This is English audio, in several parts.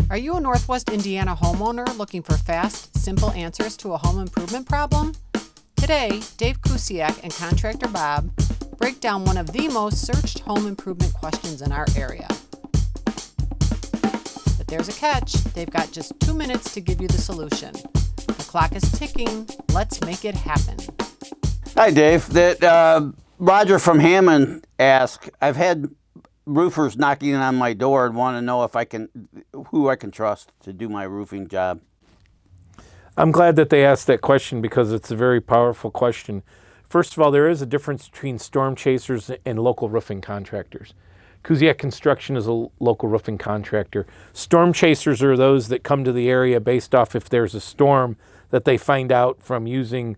Are you a Northwest Indiana homeowner looking for fast, simple answers to a home improvement problem? Today, Dave Kusiak and Contractor Bob break down one of the most searched home improvement questions in our area. But there's a catch. They've got just 2 minutes to give you the solution. The clock is ticking. Let's make it happen. Hi, Dave. Roger from Hammond asked, I've had roofers knocking on my door and want to know who I can trust to do my roofing job. I'm glad that they asked that question because it's a very powerful question. First of all, there is a difference between storm chasers and local roofing contractors. Kusiak Construction is a local roofing contractor. Storm chasers are those that come to the area based off if there's a storm that they find out from using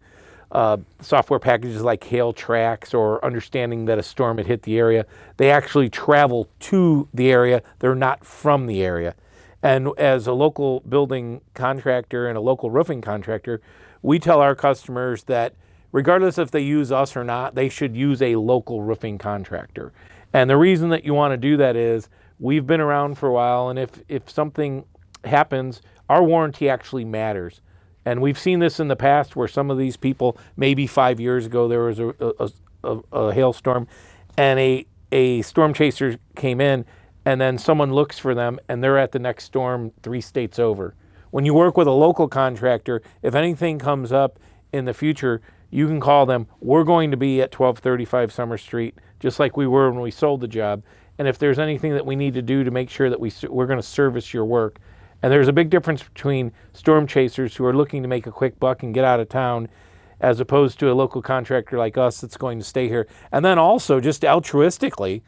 software packages like hail tracks or understanding that a storm had hit the area. They actually travel to the area. They're not from the area. And as a local building contractor and a local roofing contractor, we tell our customers that regardless if they use us or not, they should use a local roofing contractor. And the reason that you want to do that is we've been around for a while, and if something happens, our warranty actually matters. And we've seen this in the past where some of these people, maybe 5 years ago, there was a hailstorm and a storm chaser came in, and then someone looks for them and they're at the next storm 3 states over. When you work with a local contractor, if anything comes up in the future, you can call them. We're going to be at 1235 Summer Street, just like we were when we sold the job. And if there's anything that we need to do to make sure that we're going to service your work. And there's a big difference between storm chasers who are looking to make a quick buck and get out of town as opposed to a local contractor like us that's going to stay here. And then also, just altruistically,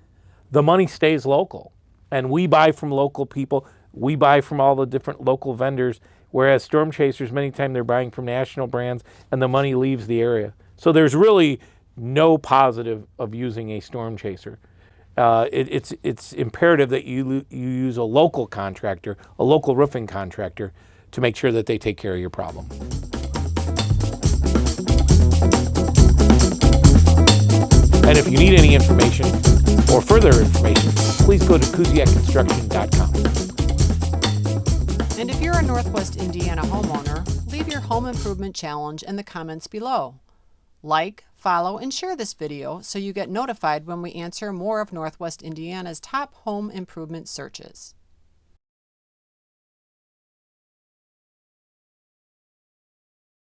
the money stays local. And we buy from local people. We buy from all the different local vendors, whereas storm chasers, many times they're buying from national brands and the money leaves the area. So there's really no positive of using a storm chaser. It's imperative that you use a local contractor, a local roofing contractor, to make sure that they take care of your problem. And if you need any information or further information, please go to kusiakconstruction.com. And if you're a Northwest Indiana homeowner, leave your home improvement challenge in the comments below. Like, follow, and share this video so you get notified when we answer more of Northwest Indiana's top home improvement searches.